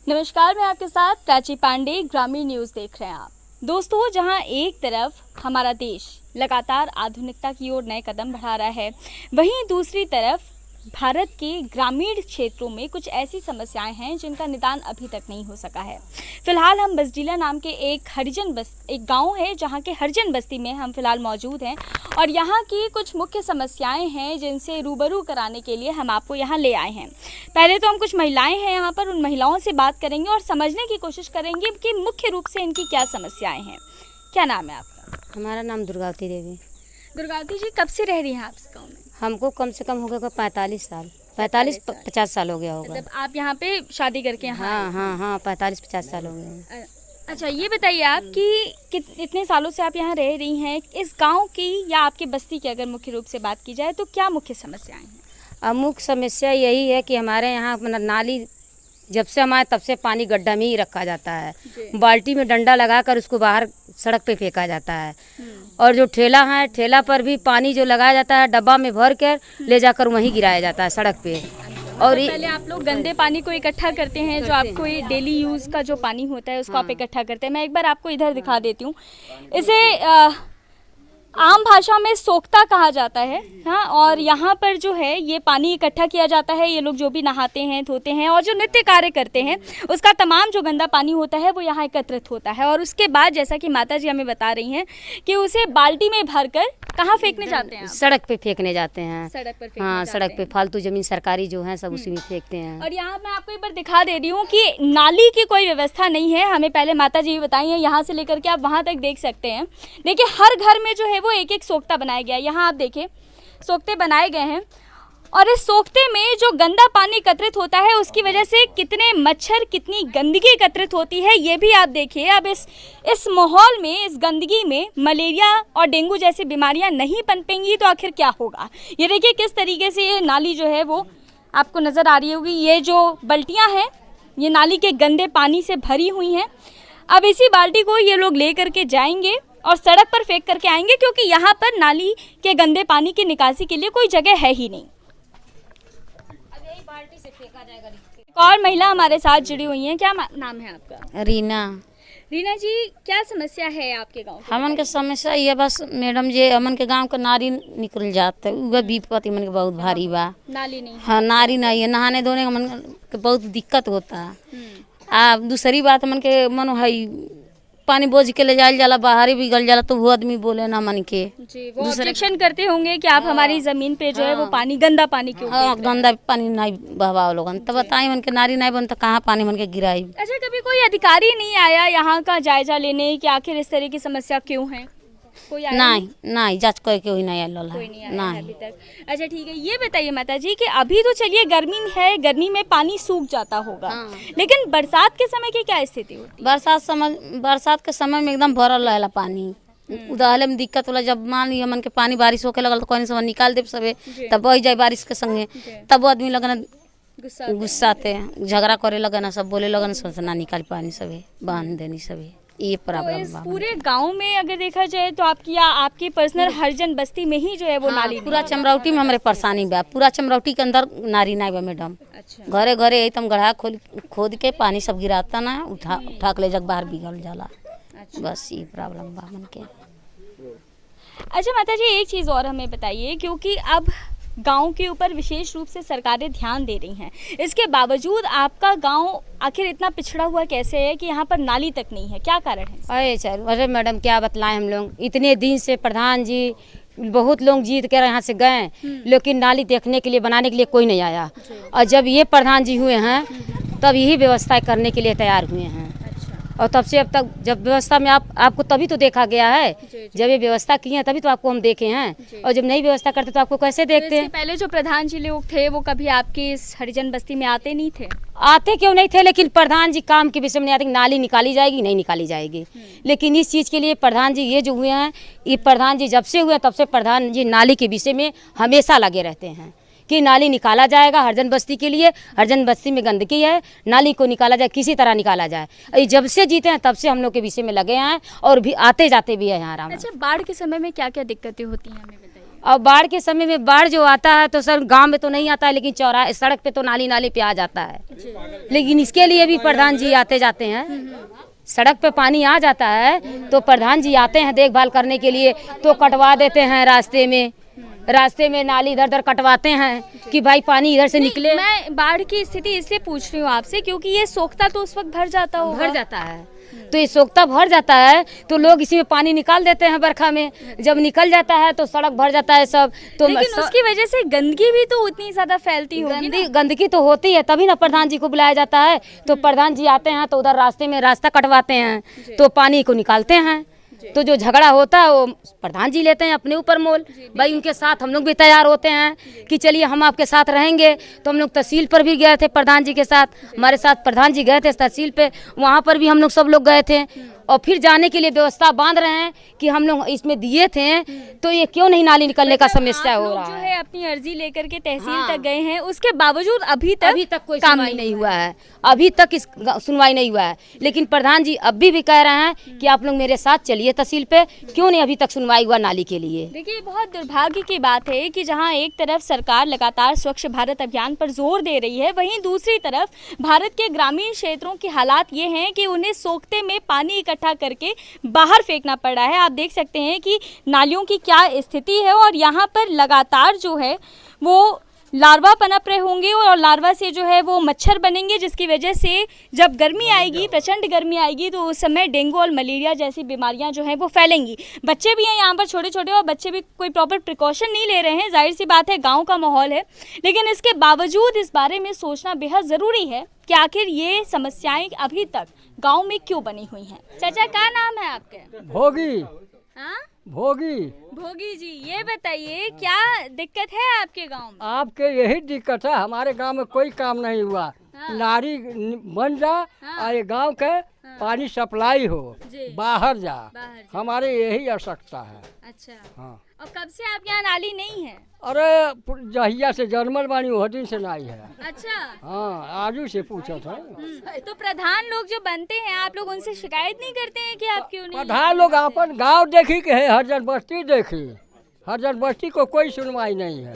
नमस्कार, मैं आपके साथ प्राची पांडे। ग्रामीण न्यूज़ देख रहे हैं आप। दोस्तों, जहां एक तरफ हमारा देश लगातार आधुनिकता की ओर नए कदम बढ़ा रहा है, वहीं दूसरी तरफ भारत के ग्रामीण क्षेत्रों में कुछ ऐसी समस्याएं हैं जिनका निदान अभी तक नहीं हो सका है। फिलहाल हम बसडीला नाम के एक गांव है जहां के हरिजन बस्ती में हम फिलहाल मौजूद हैं और यहां की कुछ मुख्य समस्याएं हैं जिनसे रूबरू कराने के लिए हम आपको यहां ले आए हैं। पहले तो हम कुछ महिलाएं हैं यहां पर, उन महिलाओं से बात करेंगे और समझने की कोशिश करेंगे कि मुख्य रूप से इनकी क्या समस्याएं हैं। क्या नाम है आपका? हमारा नाम दुर्गावती देवी। दुर्गावती जी, कब से रह रही हैं आप इस गाँव में? हमको कम से कम हो गया 45 साल, 45-50 साल हो गया होगा। मतलब आप यहाँ पे शादी करके यहाँ आए? हाँ 45-50 साल हो गए। अच्छा, ये बताइए आप कि इतने सालों से आप यहाँ रह रही हैं, इस गांव की या आपके बस्ती की अगर मुख्य रूप से बात की जाए तो क्या मुख्य समस्याएं हैं? अब मुख्य समस्या यही है कि हमारे यहाँ नाली जब से हमारे तब से पानी गड्ढा में ही रखा जाता है। बाल्टी में डंडा लगाकर उसको बाहर सड़क पे फेंका जाता है और जो ठेला है, ठेला पर भी पानी जो लगाया जाता है डब्बा में भर कर ले जाकर वहीं गिराया जाता है सड़क पे। और पहले आप लोग गंदे पानी को इकट्ठा करते हैं, जो आपको ये डेली यूज़ का जो पानी होता है उसको आप इकट्ठा करते हैं। मैं एक बार आपको इधर दिखा देती हूँ। इसे आम भाषा में सोख्ता कहा जाता है। हाँ, और यहाँ पर जो है ये पानी इकट्ठा किया जाता है। ये लोग जो भी नहाते हैं, धोते हैं और जो नित्य कार्य करते हैं उसका तमाम जो गंदा पानी होता है वो यहाँ एकत्रित होता है और उसके बाद जैसा कि माता जी हमें बता रही हैं कि उसे बाल्टी में भरकर कहाँ फेंकने जाते हैं? सड़क पे फेंकने जाते हैं। सड़क पर हाँ, सड़क पे फालतू जमीन सरकारी जो है सब उसी में फेंकते हैं। और यहाँ मैं आपको एक बार दिखा दे रही हूँ कि नाली की कोई व्यवस्था नहीं है। हमें पहले माता जी बताई है, यहाँ से लेकर के आप वहाँ तक देख सकते हैं। देखिए, हर घर में जो है वो एक एक सोख्ता बनाया गया है। यहाँ आप देखिए सोख्ते बनाए गए हैं और इस सोख्ते में जो गंदा पानी एकत्रित होता है उसकी वजह से कितने मच्छर, कितनी गंदगी एकत्रित होती है ये भी आप देखिए। अब इस माहौल में, इस गंदगी में मलेरिया और डेंगू जैसी बीमारियां नहीं पनपेंगी तो आखिर क्या होगा? ये देखिए किस तरीके से ये नाली जो है वो आपको नज़र आ रही होगी। ये जो बल्टियाँ हैं ये नाली के गंदे पानी से भरी हुई हैं। अब इसी बाल्टी को ये लोग ले करके जाएंगे और सड़क पर फेंक करके आएंगे क्योंकि यहाँ पर नाली के गंदे पानी की निकासी के लिए कोई जगह है ही नहीं। बाल्टी से फेंका जाएगा। एक और महिला हमारे साथ जुड़ी हुई हैं। क्या नाम है आपका? रीना। रीना जी, क्या समस्या है आपके गांव? हमन के समस्या ये बस मैडम जी, हमन के गांव के नारी निकल जाते वह विपत्ति मन के बहुत भारी बा। नाली नहीं? हाँ, नारी नहीं है, नहाने धोने मन के बहुत दिक्कत होता है। दूसरी बात मन के मन है पानी बोझ के ले जायल जाला, बाहर भी गल जाला तो वो आदमी बोले ना मन के जी, वो ऑब्जेक्शन करते होंगे कि आप हमारी जमीन पे जो है वो पानी, गंदा पानी क्यों? हाँ, गंदा पानी नहीं बहवाओ लोगन तो बताई मन के नारी नहीं बन तो कहाँ पानी मन के गिराई। अच्छा, कभी कोई अधिकारी नहीं आया यहाँ का जायजा लेने कि आखिर इस तरह की समस्या क्यों है? कोई आया नहीं जांच करके कोई नहीं आया कोई नहीं आया है अभी तक। अच्छा ठीक है, ये बताइए माता जी कि अभी तो चलिए गर्मी है, गर्मी में पानी सूख जाता होगा, लेकिन बरसात के समय की क्या स्थिति होती है? बरसात के समय में एकदम भरल रहेला पानी। उदाहले में दिक्कत होला, जब मान लिया मन के पानी बारिश होके लगल तो कोई समय निकाल दे सबे तब बह जाए बारिश के संगे, तब आदमी लगन गुस्साते झगड़ा करे लगन, सब बोले लगन सोचना निकाल पानी सबे बांध देनी सबे। ये प्रॉब्लम इस पूरे गांव में अगर देखा जाए तो आपकी पर्सनल हरिजन बस्ती में ही जो है वो नाली पूरा चमरौटी में हमारे परेशानी बा। पूरा चमरौटी के अंदर नारी नहीं बा मैडम। अच्छा। घरे घरे एकदम गड्ढा खोद के पानी सब गिराता ना, उठा के ले जाके बाहर बिगल जाला। अच्छा। बस ये प्रॉब्लम बा मन के। अच्छा माता जी, एक चीज़ और हमें बताइए, क्योंकि अब गांव के ऊपर विशेष रूप से सरकारें ध्यान दे रही हैं, इसके बावजूद आपका गांव आखिर इतना पिछड़ा हुआ कैसे है कि यहाँ पर नाली तक नहीं है? क्या कारण है? अरे मैडम क्या बतलाएं, हम लोग इतने दिन से प्रधान जी बहुत लोग जीत कर यहाँ से गए लेकिन नाली देखने के लिए, बनाने के लिए कोई नहीं आया। और जब ये प्रधान जी हुए हैं तब यही व्यवस्था करने के लिए तैयार हुए हैं। और तब से अब तक जब व्यवस्था में आपको तभी तो देखा गया है। जब ये व्यवस्था की है तभी तो आपको हम देखे हैं, और जब नहीं व्यवस्था करते तो आपको कैसे देखते हैं? पहले जो प्रधान जी लोग थे वो कभी आपकी इस हरिजन बस्ती में आते नहीं थे? आते क्यों नहीं थे, लेकिन प्रधान जी काम के विषय में नहीं आते। नाली निकाली जाएगी नहीं निकाली जाएगी, लेकिन इस चीज़ के लिए प्रधान जी ये जो हुए हैं, ये प्रधान जी जब से हुए तब से प्रधान जी नाली के विषय में हमेशा लगे रहते हैं कि नाली निकाला जाएगा हरिजन बस्ती के लिए। हरिजन बस्ती में गंदगी है, नाली को निकाला जाए, किसी तरह निकाला जाए। जब से जीते हैं तब से हम लोग के विषय में लगे हैं और भी आते जाते भी है यहाँ आराम। अच्छा, बाढ़ के समय में क्या क्या दिक्कतें होती हैं हमें बताइए? और बाढ़ के समय में बाढ़ जो आता है तो सर गांव में तो नहीं आता है, लेकिन चौराहे सड़क पे तो नाली नाली पे आ जाता है। लेकिन इसके लिए भी प्रधान जी आते जाते हैं। सड़क पे पानी आ जाता है तो प्रधान जी आते हैं देखभाल करने के लिए, तो कटवा देते हैं रास्ते में नाली इधर उधर कटवाते हैं कि भाई पानी इधर से निकले। मैं बाढ़ की स्थिति इसलिए पूछ रही हूँ आपसे क्योंकि ये सोख्ता तो उस वक्त भर जाता है। तो ये सोख्ता भर जाता है तो लोग इसी में पानी निकाल देते हैं बरखा में। जब निकल जाता है तो सड़क भर जाता है सब। तो लेकिन उसकी वजह से गंदगी भी तो उतनी ज्यादा फैलती होगी। गंदगी तो होती है, तभी ना प्रधान जी को बुलाया जाता है। तो प्रधान जी आते हैं तो उधर रास्ते में रास्ता कटवाते हैं तो पानी को निकालते हैं। तो जो झगड़ा होता है वो प्रधान जी लेते हैं अपने ऊपर मोल। भाई उनके साथ हम लोग भी तैयार होते हैं कि चलिए हम आपके साथ रहेंगे। तो हम लोग तहसील पर भी गए थे प्रधान जी के साथ, हमारे साथ प्रधान जी गए थे तहसील पे, वहाँ पर भी हम लोग सब लोग गए थे। और फिर जाने के लिए व्यवस्था बांध रहे हैं कि हम लोग इसमें दिए थे तो ये क्यों नहीं नाली निकलने का समस्या हो रहा है। जो है अपनी अर्जी लेकर के तहसील तक गए हैं, उसके बावजूद अभी तक कोई सुनवाई नहीं हुआ है। अभी तक इस सुनवाई नहीं हुआ है। लेकिन प्रधान जी अब भी कह रहे हैं कि आप लोग मेरे साथ चलिए तहसील पे, क्यों नहीं अभी तक सुनवाई हुआ नाली के लिए। देखिए बहुत दुर्भाग्य की बात है कि जहां एक तरफ सरकार लगातार स्वच्छ भारत अभियान पर जोर दे रही है, वहीं दूसरी तरफ भारत के ग्रामीण क्षेत्रों के हालात ये हैं कि उन्हें सोखते में पानी इकट्ठा करके बाहर फेंकना पड़ रहा है। आप देख सकते हैं कि नालियों की क्या स्थिति है और यहाँ पर लगातार जो है वो लार्वा पनप रहे होंगे और लार्वा से जो है वो मच्छर बनेंगे, जिसकी वजह से जब गर्मी आएगी, प्रचंड गर्मी आएगी, तो उस समय डेंगू और मलेरिया जैसी बीमारियां जो हैं वो फैलेंगी। बच्चे भी हैं यहाँ पर छोटे छोटे और बच्चे भी कोई प्रॉपर प्रिकॉशन नहीं ले रहे हैं। जाहिर सी बात है गांव का माहौल है, लेकिन इसके बावजूद इस बारे में सोचना बेहद ज़रूरी है कि आखिर ये समस्याएं अभी तक गाँव में क्यों बनी हुई हैं। चाचा क्या नाम है आपके? भोगी। हाँ भोगी जी, ये बताइए क्या दिक्कत है आपके गांव में? आपके यही दिक्कत है, हमारे गांव में कोई काम नहीं हुआ। नारी बन जा और ये गांव के पानी सप्लाई हो, बाहर जा। हमारे यही आवश्यकता है। अच्छा हाँ। और कब से आप यहाँ नाली नहीं है? अरे जहिया से जन्मल बानी वो दिन से नहीं है। अच्छा हाँ, आजू से पूछा था। तो प्रधान लोग जो बनते हैं आप लोग उनसे शिकायत नहीं करते हैं कि आप क्यों नहीं? प्रधान लोग अपन गांव देखी के है, हरजन बस्ती देखी, हरजन बस्ती को कोई सुनवाई नहीं है।